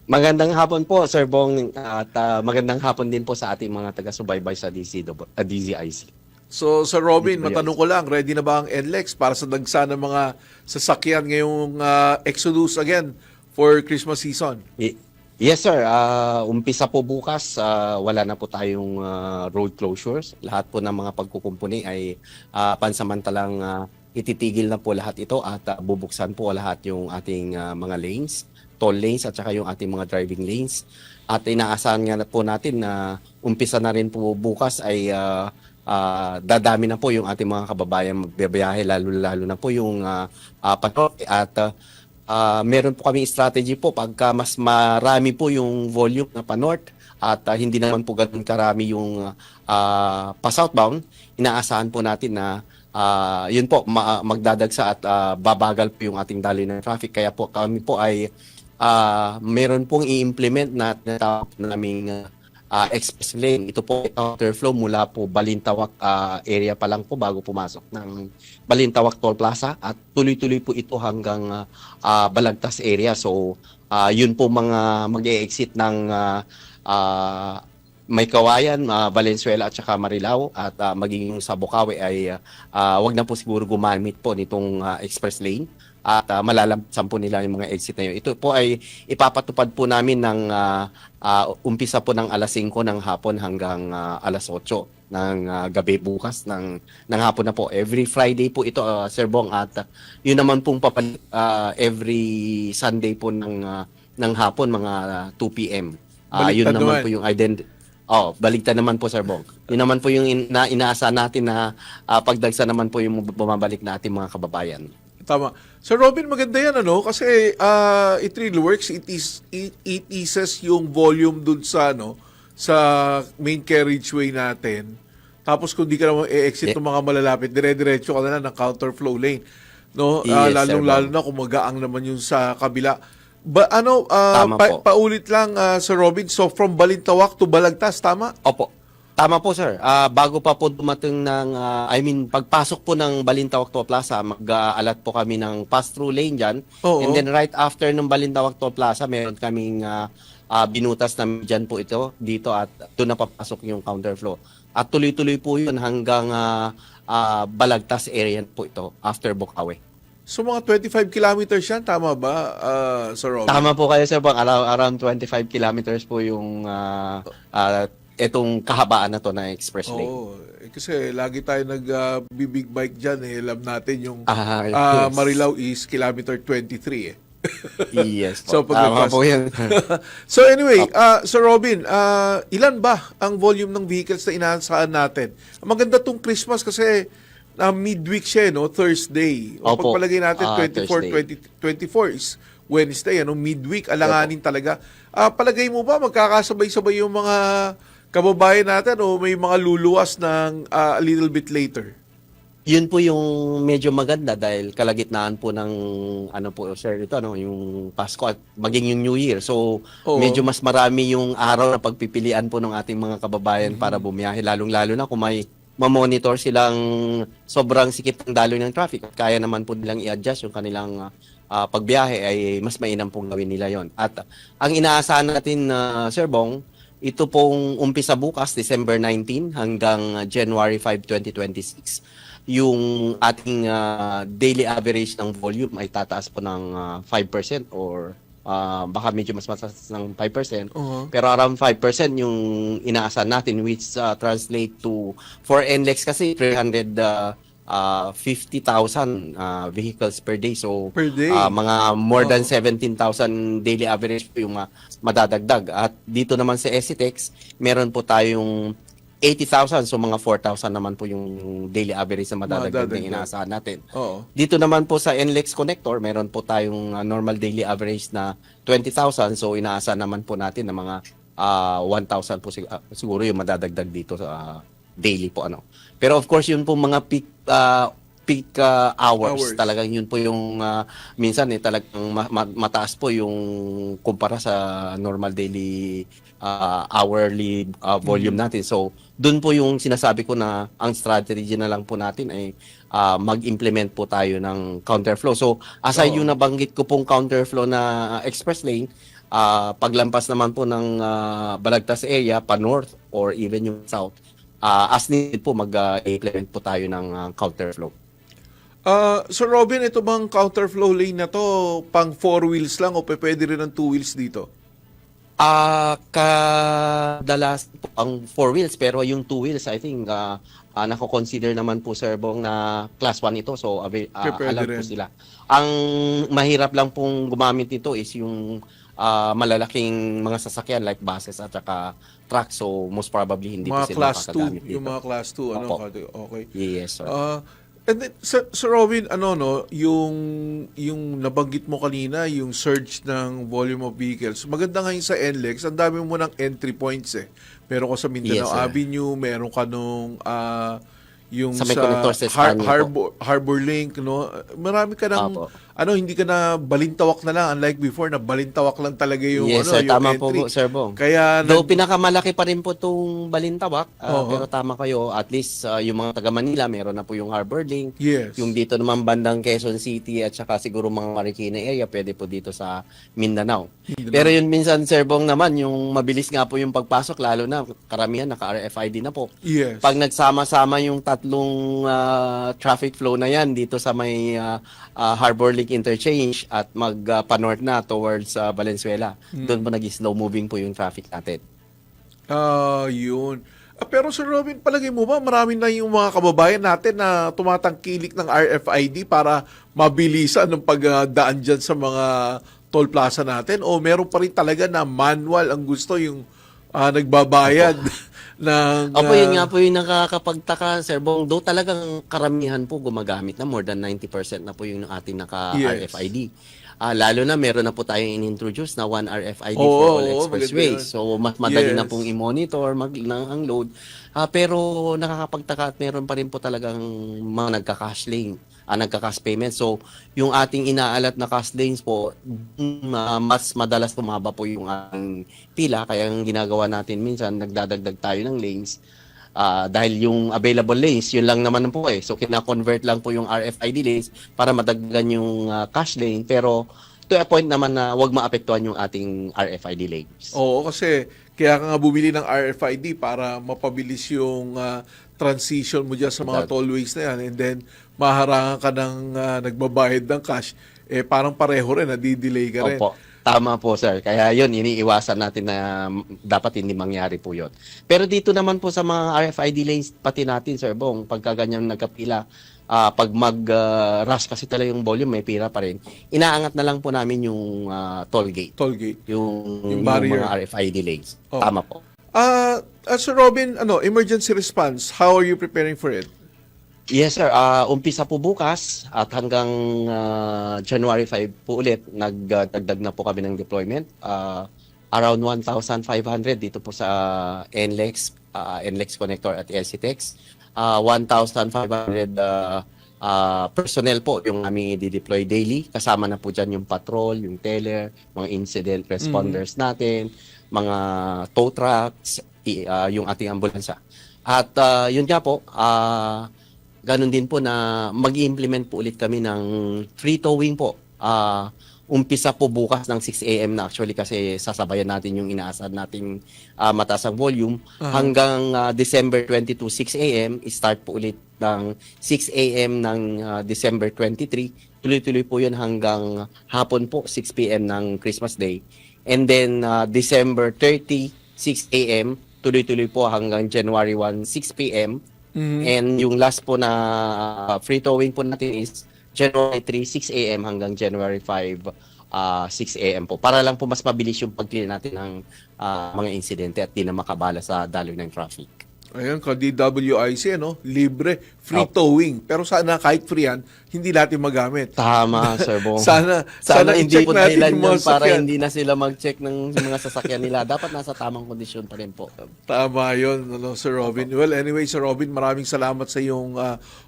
Magandang hapon po, Sir Bong, at magandang hapon din po sa ating mga taga-subaybay sa DZIC. So, Sir Robin, matanong DWIC. ko lang, ready na ba ang NLEX para sa dagsa ng mga sasakyan ngayong Exodus again for Christmas season? Yes, sir. Umpisa po bukas, wala na po tayong road closures. Lahat po ng mga pagkukumpuni ay pansamantalang ititigil na po lahat ito at bubuksan po lahat yung ating mga lanes, toll lanes at saka yung ating mga driving lanes. At inaasahan nga na po natin na umpisa na rin po bukas ay dadami na po yung ating mga kababayan magbibiyahe, lalo-lalo na po yung panote at meron po kami strategy po pagka mas marami po yung volume na pa-north at hindi naman po ganun karami yung pa-southbound, inaasahan po natin na yun po magdadagsa at babagal po yung ating daloy ng traffic. Kaya po kami po ay meron pong i-implement na tinatawag naming express lane. Ito po counterflow mula po Balintawak area pa lang po bago pumasok ng Balintawak Toll Plaza at tuloy-tuloy po ito hanggang Balagtas area. So yun po mga mag-e-exit ng May Kawayan, Valenzuela at saka Marilao at maging sa Bukawi ay wag na po siguro gumamit po nitong express lane at malalampasan po nila yung mga exit na yun. Ito po ay ipapatupad po namin ng umpisa po ng alas 5 ng hapon hanggang alas 8 ng gabi bukas ng hapon na po. Every Friday po ito, Sir Bong, at yun naman pong papalit every Sunday po ng hapon, mga 2 p.m. Yun Baliktad naman naman. po yung identity. Oh, baligtad naman po, Sir Bong. Yun naman po yung inaasahan natin na pagdagsa naman po yung bumabalik na ating mga kababayan. Tama. Sir Robin, maganda yan, ano? Kasi it really works. It eases yung volume dun sa, ano, sa main carriageway natin. Tapos kung di ka naman e-exit ng mga malalapit, dire-diretso ka na lang ng counterflow lane. No? Yes, Sir Lalong-lalo Bong. na kung magaang naman yung sa kabila. Tama po. Paulit lang, Sir Robin. So, from Balintawak to Balagtas, tama? Opo. Tama po, sir. Bago pa po dumating pagpasok po ng Balintawak Toll Plaza, mag-alat po kami ng pass-through lane dyan. Oo. And then right after ng Balintawak Toll Plaza, meron kaming binutas na dyan po dito at doon na papasok yung counterflow. At tuloy-tuloy po yun hanggang Balagtas area po ito after Bukawi. So, mga 25 kilometers yan, tama ba, Sir Robin? Tama po kayo, sir. Around 25 kilometers po yung itong kahabaan na to na express lane. Oo. Kasi lagi tayo nag-big bike dyan. Alam natin yung Yes. Marilao is kilometer 23 eh. Yes po. So, Tama paglagpas. po yan. So anyway, Sir Robin, ilan ba ang volume ng vehicles na inaasahan natin? Maganda tong Christmas kasi midweek siya, no? Thursday. O Opo. pagpalagay natin 24, Thursday. 24 is Wednesday, ano? Midweek, alanganin talaga. Palagay mo ba magkakasabay-sabay yung mga kababayan natin o may mga luluwas ng a little bit later? Yun po yung medyo maganda dahil kalagitnaan po ng sir, ito yung Pasko at maging yung New Year. So Oo. medyo mas marami yung araw na pagpipilian po ng ating mga kababayan para bumiyahe, lalong-lalo na kung may ma-monitor silang sobrang sikip ng daloy ng traffic at kaya naman po nilang i-adjust yung kanilang pagbiyahe, ay mas mainam pong gawin nila yon. At ang inaasahan natin, Sir Bong, ito pong umpisa bukas, December 19 hanggang January 5, 2026. Yung ating daily average ng volume ay tataas po ng 5% or baka medyo mas mataas ng 5%. Uh-huh. Pero around 5% yung inaasahan natin, which translate to, for NLEX kasi 350,000 vehicles per day. So Per day? mga more than 17,000 daily average po yung madadagdag. At dito naman sa SCTEX, meron po tayong 80,000. So mga 4,000 naman po yung daily average na madadagdag na inaasahan natin. Oo. Dito naman po sa NLEX Connector, meron po tayong normal daily average na 20,000. So inaasahan naman po natin na mga 1,000 po siguro yung madadagdag dito sa daily po Pero of course yun po mga peak hours. Talagang yun po yung minsan talagang mataas po yung kumpara sa normal daily hourly volume natin. So doon po yung sinasabi ko na ang strategy na lang po natin ay mag-implement po tayo ng counterflow. So aside yung nabanggit ko pong counterflow na express lane, Paglampas naman po ng Balagtas area, pa north or even yung south, as needed po mag-implement po tayo ng counterflow. Sir Robin, ito bang counterflow lane na to, pang 4 wheels lang o pwede rin ng 2 wheels dito? Kadalas po ang 4 wheels, pero yung 2 wheels, I think, nako-consider naman po, Sir Bong, na class 1 ito. So, Pwede alam po rin. sila. Ang mahirap lang pong gumamit nito is yung malalaking mga sasakyan like buses at saka truck. So, most probably, hindi po Mga sila class makagamit 2, dito. yung mga class 2, ano? Opo. Okay. Yes, sir. And then, Sir Robin, yung nabanggit mo kanina, yung surge ng volume of vehicles. Maganda ngayon sa NLEX, ang dami mo ng entry points eh. Meron ka sa Mindanao Yes, sir. Avenue, meron ka nung yung Sa may connector sa Espanya po. Harbor Link, no? Marami ka ng Opo. hindi ka na balintawak na lang, unlike before na balintawak lang talaga yung Yes, sir. yung Tama po, entry. Sir Bong. Kaya Though pinakamalaki pa rin po itong Balintawak, Oo. pero tama kayo, at least yung mga taga Manila, meron na po yung Harbor Link. yes. Yung dito naman bandang Quezon City at saka siguro mga Marikina area, pwede po dito sa Mindanao. Pero yun minsan, Sir Bong, naman, yung mabilis nga po yung pagpasok, lalo na karamihan naka-RFID na po. Yes. Pag nagsama-sama yung tatlong traffic flow na yan dito sa may Harbor Link Interchange at pa-north na towards Valenzuela, doon po nag-slow moving po yung traffic natin. Yun. Pero Sir Robin, palagay mo ba marami na yung mga kababayan natin na tumatangkilik ng RFID para mabilisan ng pagdaan dyan sa mga toll plaza natin? O meron pa rin talaga na manual ang gusto yung nagbabayad ng... Opo, yun nga po yung nakakapagtaka, Sir Bong. Though talagang karamihan po gumagamit na, more than 90% na po yung ating naka-RFID. Lalo na meron na po tayong in-introduce na 1 RFID for all expressways. maganda yun. So, mas madali na Yes. pong i-monitor, ang load. Pero nakakapagtaka at meron pa rin po talagang mga nagka-cash lane, nagka-cash payment. So, yung ating inaalat na cash lanes po, mas madalas tumaba po yung ating pila. Kaya ang ginagawa natin minsan, nagdadagdag tayo ng lanes. Dahil yung available lanes, yun lang naman po eh. So, kina-convert lang po yung RFID lanes para madagdagan yung cash lane. Pero, to a point naman na wag maapektuhan yung ating RFID lanes. Oo, kasi kaya ka nga bumili ng RFID para mapabilis yung transition mo dyan sa mga tollways na yan. And then, maharangan ka ng nagbabayad ng cash. Parang pareho rin, nadidelay ka rin. Opo. Tama po, sir. Kaya yun, iniiwasan natin na dapat hindi mangyari po yun. Pero dito naman po sa mga RFID lanes, pati natin, Sir Bong, pagka ganyan nagkapila, pag mag-rush kasi talaga yung volume, may pila pa rin, inaangat na lang po namin yung toll gate. Toll gate. Yung barrier. mga RFID lanes. Oh. Tama po. Sir Robin, emergency response, how are you preparing for it? Yes, sir. Umpisa po bukas at hanggang January 5 po ulit, nagdagdag na po kami ng deployment. Around 1,500 dito po sa NLEX, NLEX Connector at LCTEX. 1,500 personnel po yung aming i-deploy daily. Kasama na po dyan yung patrol, yung teller, mga incident responders natin, mga tow trucks, yung ating ambulansya. At yun nga po, ganun din po na mag-implement po ulit kami ng free towing po. Umpisa po bukas ng 6 a.m. na actually kasi sasabayan natin yung inaasahan nating mataas ang volume. Hanggang December 22, 6 a.m. start po ulit ng 6 a.m. ng December 23. Tuloy-tuloy po yun hanggang hapon po, 6 p.m. ng Christmas Day. And then December 30, 6 a.m. tuloy-tuloy po hanggang January 1, 6 p.m. And yung last po na free towing po natin is January 3, 6 a.m. hanggang January 5, 6 a.m. po. Para lang po mas mabilis yung pag-clear natin ng mga insidente at di na makabala sa daloy ng traffic. Ayun, DWIC, libre, free towing. Pero sana kahit free yan, hindi natin magamit. Tama, Sir Bong. Sana hindi i-check po natin dahilan yung mga yun para sasakyan. hindi na sila mag-check ng mga sasakyan nila. Dapat nasa tamang kondisyon pa rin po. Tama yun, Sir Robin. Well, anyway, Sir Robin, maraming salamat sa iyong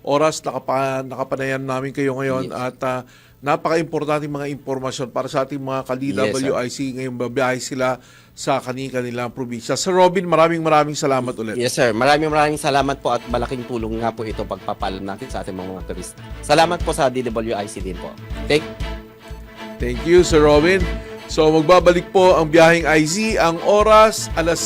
oras. Nakapanayan namin kayo ngayon at napaka-importante mga impormasyon para sa ating mga ka-DWIC. Ngayong babiyahe sila sa kanilang probinsya. Sir Robin, maraming salamat ulit. Yes, sir. Maraming salamat po at malaking tulong nga po ito pagpapalam natin sa ating mga turista. Salamat po sa DWIC din po. Thank you, Sir Robin. So magbabalik po ang biyaheng IZ, ang oras alas